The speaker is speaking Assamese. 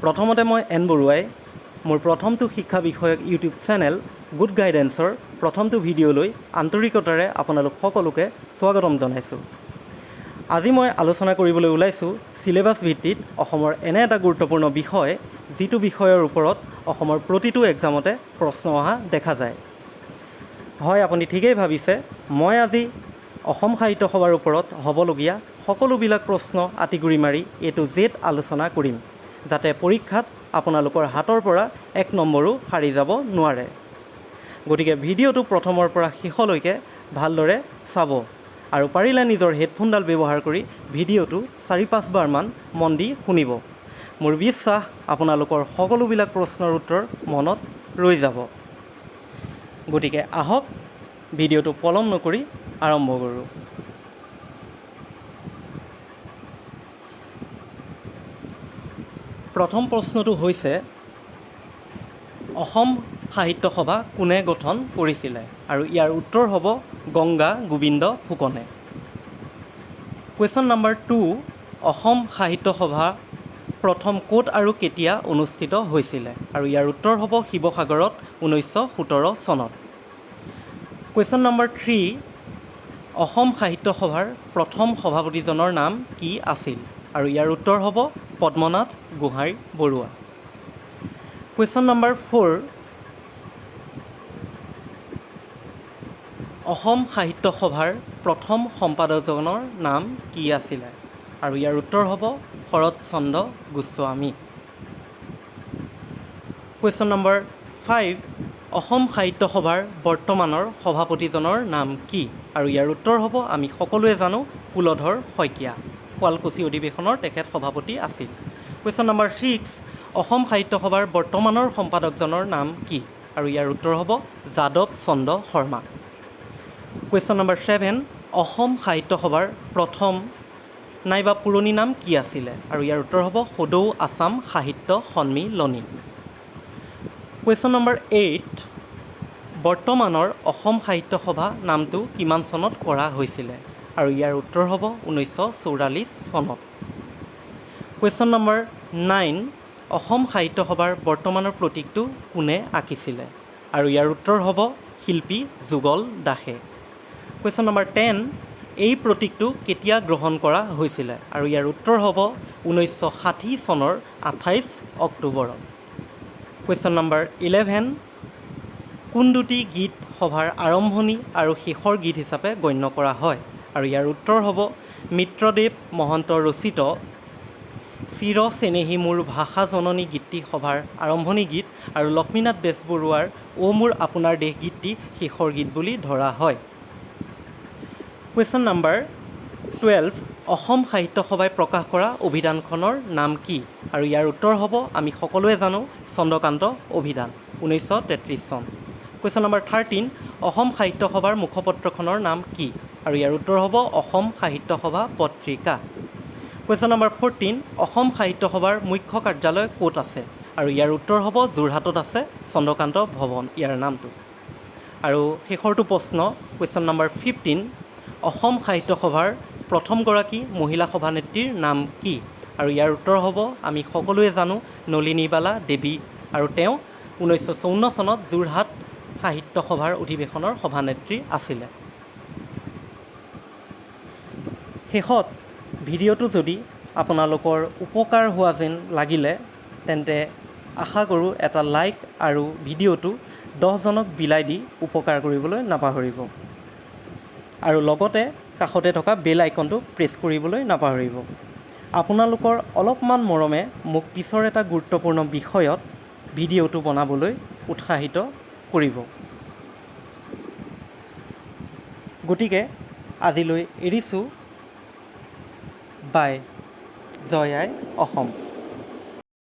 প্ৰথমতে মই এন বৰুৱাই মোৰ প্ৰথমটো শিক্ষা বিষয়ক ইউটিউব চেনেল গুড গাইডেন্সৰ প্ৰথমটো ভিডিঅ'লৈ আন্তৰিকতাৰে আপোনালোক সকলোকে স্বাগতম জনাইছোঁ। আজি মই আলোচনা কৰিবলৈ ওলাইছোঁ চিলেবাছ ভিত্তিত অসমৰ এনে এটা গুৰুত্বপূৰ্ণ বিষয় যিটো বিষয়ৰ ওপৰত অসমৰ প্ৰতিটো এক্সামতে প্ৰশ্ন অহা দেখা যায়। হয়, আপুনি ঠিকেই ভাবিছে, মই আজি অসম সাহিত্য সভাৰ ওপৰত হ'বলগীয়া সকলোবিলাক প্ৰশ্ন আঁতিগুৰি মাৰি এইটো জেদ আলোচনা কৰিম, যাতে পৰীক্ষাত আপোনালোকৰ হাতৰ পৰা 1 নম্বৰো হাৰি যাব নোৱাৰে। গতিকে ভিডিঅ'টো প্ৰথমৰ পৰা শেষলৈকে ভালদৰে চাব আৰু পাৰিলে নিজৰ হেডফোনডাল ব্যৱহাৰ কৰি ভিডিঅ'টো 4-5 বাৰমান মন দি শুনিব। মোৰ বিশ্বাস আপোনালোকৰ সকলোবিলাক প্ৰশ্নৰ উত্তৰ মনত ৰৈ যাব। গতিকে আহক ভিডিঅ'টো পলম নকৰি আৰম্ভ কৰোঁ। প্ৰথম প্ৰশ্নটো হৈছে অসম সাহিত্য সভা কোনে গঠন কৰিছিলে? আৰু ইয়াৰ উত্তৰ হ'ব গংগা গোবিন্দ ফুকনে। কুৱেশ্যন নম্বৰ 2, অসম সাহিত্য সভা প্ৰথম ক'ত আৰু কেতিয়া অনুষ্ঠিত হৈছিলে? আৰু ইয়াৰ উত্তৰ হ'ব শিৱসাগৰত 1917 চনত। কুৱেশ্যন নম্বৰ 3, অসম সাহিত্য সভাৰ প্ৰথম সভাপতিজনৰ নাম কি আছিল? আৰু ইয়াৰ উত্তৰ হ'ব পদ্মনাথ গোহাঁই বৰুৱা। কুৱেশ্যন নম্বৰ 4, অসম সাহিত্য সভাৰ প্ৰথম সম্পাদকজনৰ নাম কি আছিলে? আৰু ইয়াৰ উত্তৰ হ'ব শৰৎচন্দ্ৰ গোস্বামী। কুৱেশ্যন নম্বৰ 5, অসম সাহিত্য সভাৰ বৰ্তমানৰ সভাপতিজনৰ নাম কি? আৰু ইয়াৰ উত্তৰ হ'ব আমি সকলোৱে জানো কুলধৰ শইকীয়া। শুৱালকুছি অধিৱেশনৰ তেখেত সভাপতি আছিল। কুৱেশ্যন নম্বৰ 6, অসম সাহিত্য সভাৰ বৰ্তমানৰ সম্পাদকজনৰ নাম কি? আৰু ইয়াৰ উত্তৰ হ'ব যাদৱ চন্দ্ৰ শৰ্মা। কুৱেশ্যন নম্বৰ 7, অসম সাহিত্য সভাৰ প্ৰথম নাইবা পুৰণি নাম কি আছিলে? আৰু ইয়াৰ উত্তৰ হ'ব সদৌ আছাম সাহিত্য সন্মিলনী। কুৱেশ্যন নম্বৰ 8, বৰ্তমানৰ অসম সাহিত্য সভা নামটো কিমান চনত কৰা হৈছিলে? আৰু ইয়াৰ উত্তৰ হ'ব 1944 চনত। কুৱেশ্যন নম্বৰ 9, অসম সাহিত্য সভাৰ বৰ্তমানৰ প্ৰতীকটো কোনে আঁকিছিলে? আৰু ইয়াৰ উত্তৰ হ'ব শিল্পী যুগল দাসে। কুৱেশ্যন নম্বৰ 10, এই প্ৰতীকটো কেতিয়া গ্ৰহণ কৰা হৈছিলে? আৰু ইয়াৰ উত্তৰ হ'ব 1960 চনৰ 28 অক্টোবৰত। কুৱেশ্যন নম্বৰ 11, কোন দুটি গীত সভাৰ আৰম্ভণি আৰু শেষৰ গীত হিচাপে গণ্য কৰা হয়? আৰু ইয়াৰ উত্তৰ হ'ব মিত্ৰদেৱ মহন্ত ৰচিত চিৰ চেনেহী মোৰ ভাষা জননী গীতটি সভাৰ আৰম্ভণি গীত আৰু লক্ষ্মীনাথ বেজবৰুৱাৰ অ' মোৰ আপোনাৰ দেশ গীতটি শেষৰ গীত বুলি ধৰা হয়। কুৱেশ্যন নম্বৰ 12, অসম সাহিত্য সভাই প্ৰকাশ কৰা অভিধানখনৰ নাম কি? আৰু ইয়াৰ উত্তৰ হ'ব আমি সকলোৱে জানো চন্দ্ৰকান্ত অভিধান, 1933 চন। কুৱেশ্যন নম্বৰ 13, অসম সাহিত্য সভাৰ মুখপত্ৰখনৰ নাম কি? আৰু ইয়াৰ উত্তৰ হ'ব অসম সাহিত্য সভা পত্ৰিকা। কুৱেশ্যন নম্বৰ 14, অসম সাহিত্য সভাৰ মুখ্য কাৰ্যালয় ক'ত আছে? আৰু ইয়াৰ উত্তৰ হ'ব যোৰহাটত আছে চন্দ্ৰকান্ত ভৱন ইয়াৰ নামটো। আৰু শেষৰটো প্ৰশ্ন কুৱেশ্যন নম্বৰ 15, অসম সাহিত্য সভাৰ প্ৰথমগৰাকী মহিলা সভানেত্ৰীৰ নাম কি? আৰু ইয়াৰ উত্তৰ হ'ব আমি সকলোৱে জানো নলিনীবালা দেৱী, আৰু তেওঁ 1954 চনত যোৰহাট সাহিত্য সভাৰ অধিৱেশনৰ সভানেত্ৰী আছিলে। শেষত ভিডিঅ'টো যদি আপোনালোকৰ উপকাৰ হোৱা যেন লাগিলে তেন্তে আশা কৰোঁ এটা লাইক আৰু ভিডিঅ'টো 10জনক বিলাই দি উপকাৰ কৰিবলৈ নাপাহৰিব। আৰু লগতে কাষতে থকা বেল আইকনটো প্ৰেছ কৰিবলৈ নাপাহৰিব। আপোনালোকৰ অলপমান মৰমে মোক পিছৰ এটা গুৰুত্বপূৰ্ণ বিষয়ত ভিডিঅ'টো বনাবলৈ উৎসাহিত কৰিব। গতিকে আজিলৈ এৰিছোঁ। বাই। জয় আই অসম।